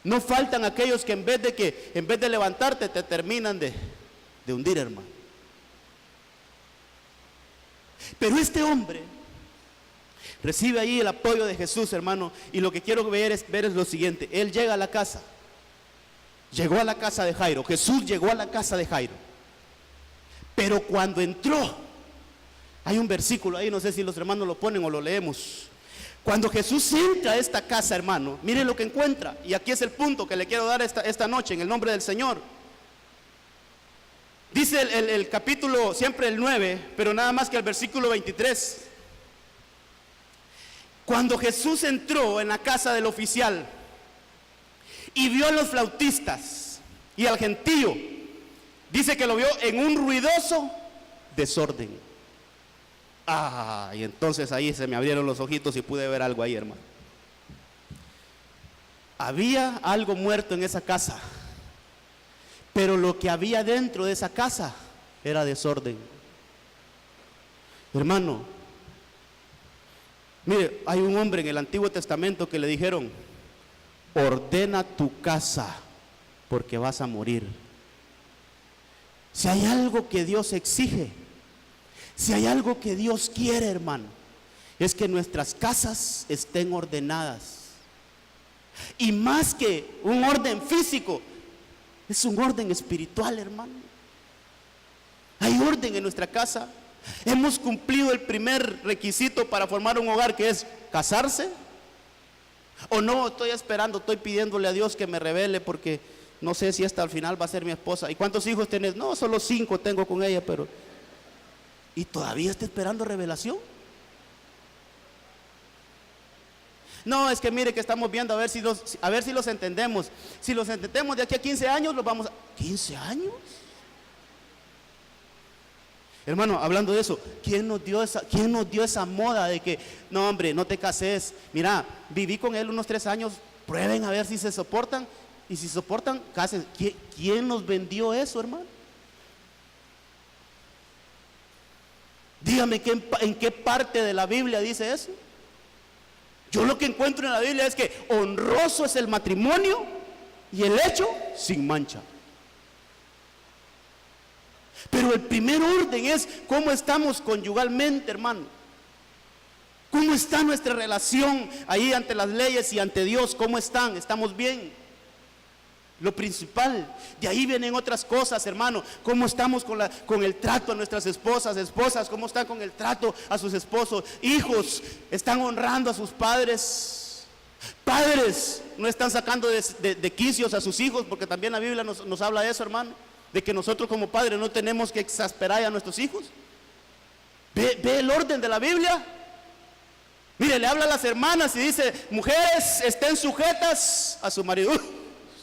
No faltan aquellos que en vez de levantarte te terminan de hundir, hermano. Pero este hombre recibe ahí el apoyo de Jesús, hermano, y lo que quiero ver es lo siguiente. Él llega a la casa. Llegó a la casa de Jairo. Jesús llegó a la casa de Jairo. Pero cuando entró, hay un versículo ahí, no sé si los hermanos lo ponen o lo leemos. Cuando Jesús entra a esta casa, hermano, mire lo que encuentra. Y aquí es el punto que le quiero dar esta noche en el nombre del Señor. Dice el capítulo, siempre el 9, pero nada más que el versículo 23. Cuando Jesús entró en la casa del oficial y vio a los flautistas y al gentío, dice que lo vio en un ruidoso desorden. Y entonces ahí se me abrieron los ojitos y pude ver algo ahí, hermano. Había algo muerto en esa casa, pero lo que había dentro de esa casa era desorden. Hermano, mire, hay un hombre en el Antiguo Testamento que le dijeron: ordena tu casa porque vas a morir. Si hay algo que Dios exige, si hay algo que Dios quiere, hermano, es que nuestras casas estén ordenadas. Y más que un orden físico, es un orden espiritual, hermano. Hay orden en nuestra casa. Hemos cumplido el primer requisito para formar un hogar, que es casarse. O no, estoy esperando, estoy pidiéndole a Dios que me revele, porque no sé si esta al final va a ser mi esposa. ¿Y cuántos hijos tienes? No, solo 5 tengo con ella, pero... ¿Y todavía está esperando revelación? No, es que mire que estamos viendo a ver si los entendemos. Si los entendemos de aquí a 15 años, los vamos a... ¿15 años? Hermano, hablando de eso, ¿quién nos dio esa moda de que, no hombre, no te cases? Mira, viví con él unos 3 años, prueben a ver si se soportan, y si soportan, cásense. ¿Quién nos vendió eso, hermano? Dígame, ¿en qué parte de la Biblia dice eso? Yo lo que encuentro en la Biblia es que honroso es el matrimonio y el hecho sin mancha. Pero el primer orden es cómo estamos conyugalmente, hermano. ¿Cómo está nuestra relación ahí ante las leyes y ante Dios? ¿Cómo están? ¿Estamos bien? Lo principal. De ahí vienen otras cosas, hermano. ¿Cómo estamos con el trato a nuestras esposas? Esposas, ¿cómo están con el trato a sus esposos? Hijos, ¿están honrando a sus padres? Padres, ¿no están sacando de quicios a sus hijos? Porque también la Biblia nos habla de eso, hermano, de que nosotros como padres no tenemos que exasperar a nuestros hijos. Ve el orden de la Biblia. Mire, le habla a las hermanas y dice: mujeres, estén sujetas a su marido.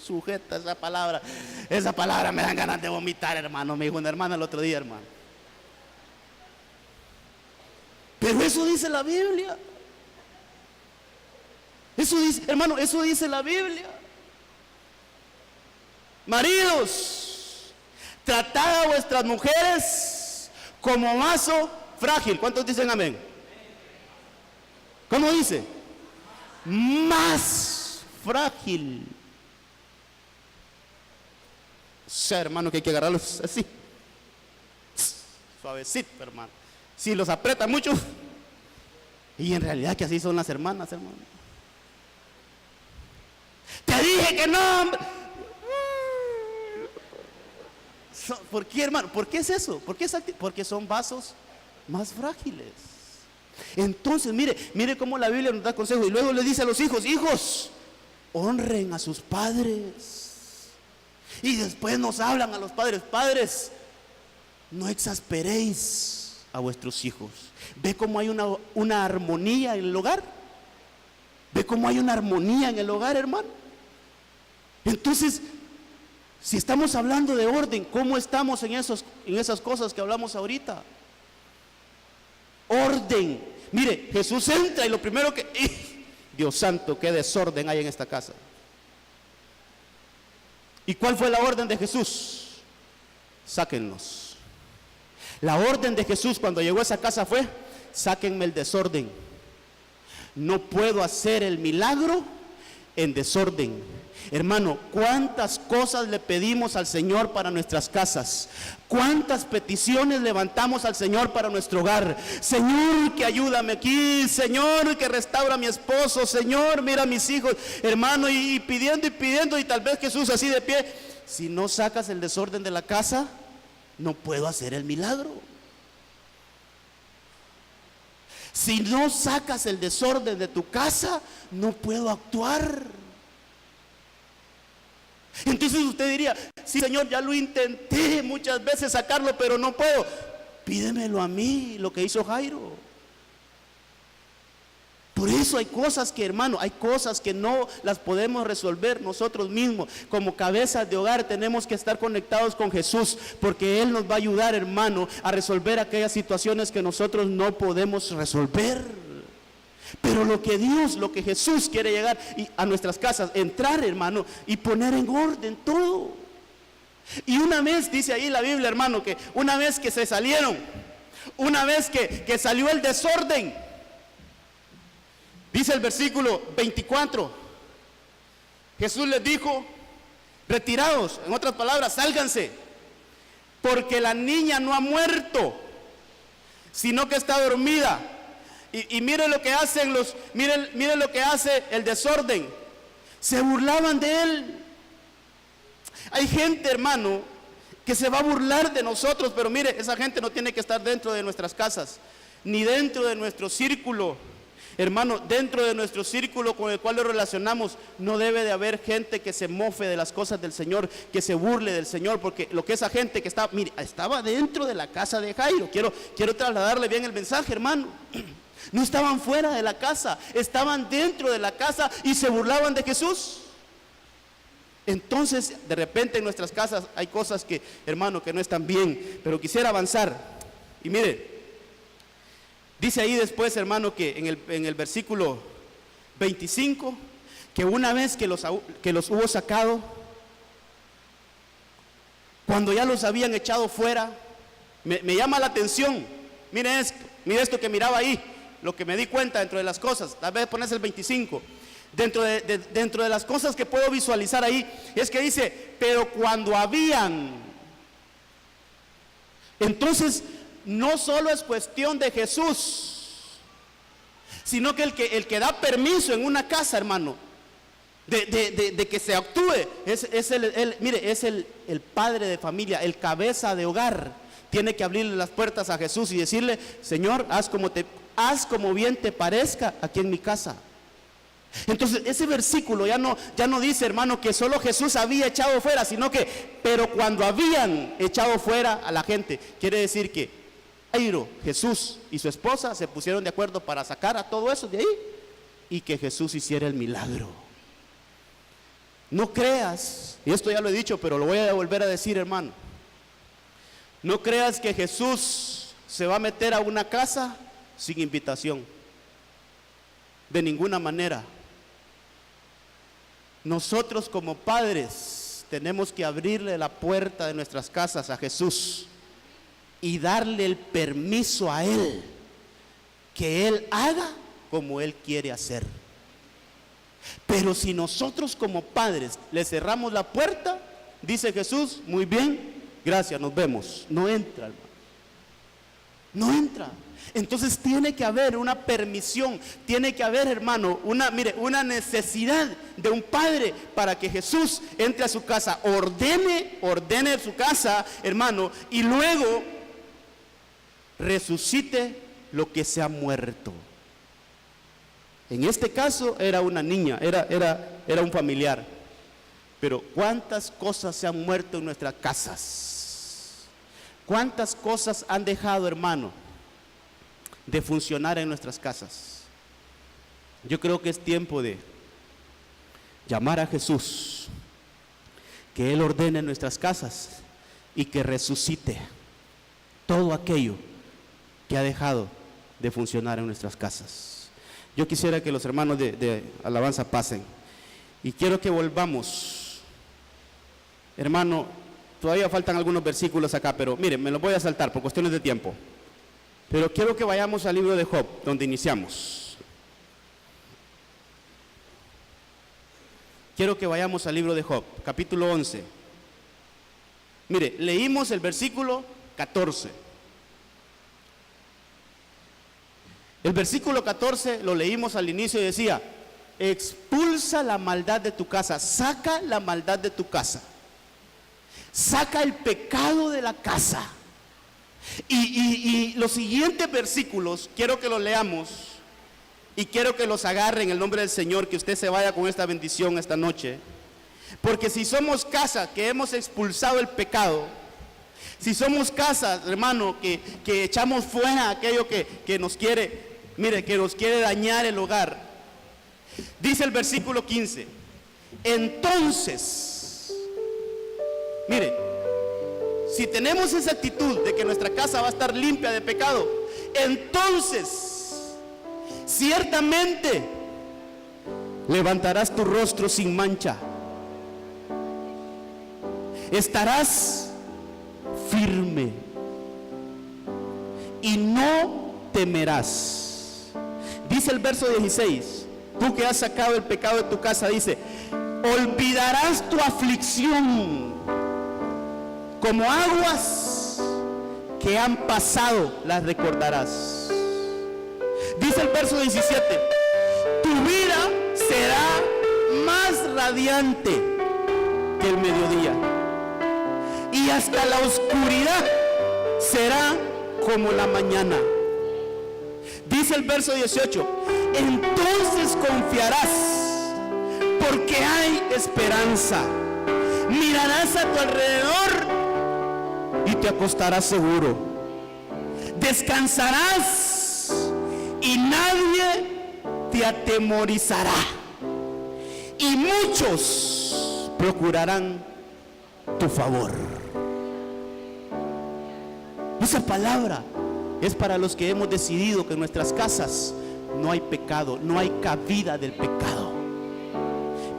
Sujeta, esa palabra me dan ganas de vomitar, hermano. Me dijo una hermana el otro día, hermano. Pero eso dice la Biblia. Eso dice, hermano, eso dice la Biblia. Maridos, tratad a vuestras mujeres como vaso frágil. ¿Cuántos dicen amén? ¿Cómo dice? Más frágil. O sea, hermano, que hay que agarrarlos así, suavecito, hermano. Si los aprieta mucho, y en realidad que así son las hermanas, hermano. Te dije que no. ¿Por qué, hermano? ¿Por qué es eso? Porque son vasos más frágiles. Entonces, mire cómo la Biblia nos da consejo. Y luego le dice a los hijos: hijos, honren a sus padres. Y después nos hablan a los padres: padres, no exasperéis a vuestros hijos. ¿Ve cómo hay una armonía en el hogar? ¿Ve cómo hay una armonía en el hogar, hermano? Entonces, si estamos hablando de orden, ¿cómo estamos en esas cosas que hablamos ahorita? Orden. Mire, Jesús entra y lo primero que... Dios santo, qué desorden hay en esta casa. ¿Y cuál fue la orden de Jesús? Sáquenlos. La orden de Jesús cuando llegó a esa casa fue: sáquenme el desorden. No puedo hacer el milagro en desorden. Hermano, ¿cuántas cosas le pedimos al Señor para nuestras casas? ¿Cuántas peticiones levantamos al Señor para nuestro hogar? Señor, que ayúdame aquí. Señor, que restaura a mi esposo. Señor, mira a mis hijos. Hermano, y pidiendo, y tal vez Jesús así de pie: si no sacas el desorden de la casa, no puedo hacer el milagro. Si no sacas el desorden de tu casa, no puedo actuar. Entonces usted diría: sí, Señor, ya lo intenté muchas veces sacarlo, pero no puedo. Pídemelo a mí, lo que hizo Jairo. Por eso hay cosas que, hermano, hay cosas que no las podemos resolver nosotros mismos. Como cabezas de hogar tenemos que estar conectados con Jesús, porque Él nos va a ayudar, hermano, a resolver aquellas situaciones que nosotros no podemos resolver. Pero lo que Jesús quiere llegar a nuestras casas, entrar, hermano, y poner en orden todo. Y una vez, dice ahí la Biblia, hermano, que una vez que se salieron, una vez que salió el desorden, dice el versículo 24, Jesús les dijo: retiraos, en otras palabras, sálganse, porque la niña no ha muerto, sino que está dormida. Y miren lo que hacen miren lo que hace el desorden. Se burlaban de él. Hay gente, hermano, que se va a burlar de nosotros, pero mire, esa gente no tiene que estar dentro de nuestras casas, ni dentro de nuestro círculo. Hermano, dentro de nuestro círculo con el cual nos relacionamos, no debe de haber gente que se mofe de las cosas del Señor, que se burle del Señor, porque lo que esa gente que estaba dentro de la casa de Jairo, quiero trasladarle bien el mensaje, hermano. No estaban fuera de la casa, estaban dentro de la casa y se burlaban de Jesús. Entonces, de repente en nuestras casas hay cosas que, hermano, que no están bien, pero quisiera avanzar. Y mire, dice ahí después, hermano, que en el versículo 25, que una vez que los hubo sacado, cuando ya los habían echado fuera, me llama la atención. Mire esto que miraba ahí, lo que me di cuenta dentro de las cosas. Tal vez pones el 25. Dentro de las cosas que puedo visualizar ahí, es que dice: pero cuando habían. Entonces, no solo es cuestión de Jesús, sino que el que da permiso en una casa, hermano, de que se actúe, es el padre de familia, el cabeza de hogar. Tiene que abrirle las puertas a Jesús y decirle: Señor, haz como bien te parezca aquí en mi casa. Entonces ese versículo ya no dice, hermano, que solo Jesús había echado fuera, sino que, pero cuando habían echado fuera a la gente, quiere decir que Jairo, Jesús y su esposa se pusieron de acuerdo para sacar a todo eso de ahí y que Jesús hiciera el milagro. No creas, y esto ya lo he dicho, pero lo voy a volver a decir, hermano. No creas que Jesús se va a meter a una casa sin invitación. De ninguna manera. Nosotros como padres tenemos que abrirle la puerta de nuestras casas a Jesús y darle el permiso a Él, que Él haga como Él quiere hacer. Pero si nosotros como padres le cerramos la puerta, dice Jesús: muy bien, gracias, nos vemos. No entra, hermano. No entra. Entonces tiene que haber una permisión, tiene que haber, hermano, una necesidad de un padre para que Jesús entre a su casa, ordene su casa, hermano, y luego resucite lo que se ha muerto. En este caso era una niña, era un familiar. Pero ¿cuántas cosas se han muerto en nuestras casas? ¿Cuántas cosas han dejado, hermano? de funcionar en nuestras casas. Yo creo que es tiempo de llamar a Jesús, que Él ordene nuestras casas y que resucite todo aquello que ha dejado de funcionar en nuestras casas. Yo quisiera que los hermanos de alabanza pasen y quiero que volvamos. Hermano, todavía faltan algunos versículos acá, pero miren, me los voy a saltar por cuestiones de tiempo. Pero quiero que vayamos al libro de Job, donde iniciamos. Quiero que vayamos al libro de Job, capítulo 11. Mire, leímos el versículo 14. El versículo 14 lo leímos al inicio y decía: expulsa la maldad de tu casa, saca la maldad de tu casa, saca el pecado de la casa. Y los siguientes versículos quiero que los leamos y quiero que los agarre en el nombre del Señor, que usted se vaya con esta bendición esta noche. Porque si somos casa que hemos expulsado el pecado, si somos casa, hermano, que echamos fuera aquello que nos quiere, mire, que nos quiere dañar el hogar, dice el versículo 15: entonces, mire, si tenemos esa actitud de que nuestra casa va a estar limpia de pecado, entonces ciertamente levantarás tu rostro sin mancha, estarás firme y no temerás. Dice el verso 16: tú que has sacado el pecado de tu casa, dice, olvidarás tu aflicción como aguas que han pasado, las recordarás. Dice el verso 17: tu vida será más radiante que el mediodía, y hasta la oscuridad será como la mañana. Dice el verso 18: entonces confiarás porque hay esperanza, mirarás a tu alrededor y te acostarás seguro, descansarás y nadie te atemorizará, y muchos procurarán tu favor. Esa palabra es para los que hemos decidido que en nuestras casas no hay pecado, no hay cabida del pecado.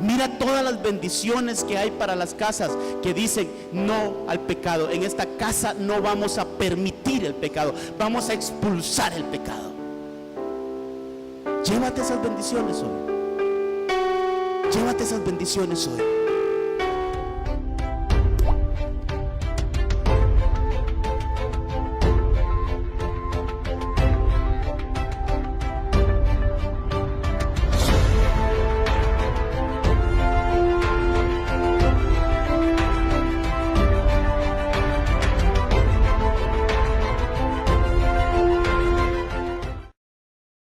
Mira todas las bendiciones que hay para las casas que dicen no al pecado. En esta casa no vamos a permitir el pecado, vamos a expulsar el pecado. Llévate esas bendiciones hoy. Llévate esas bendiciones hoy.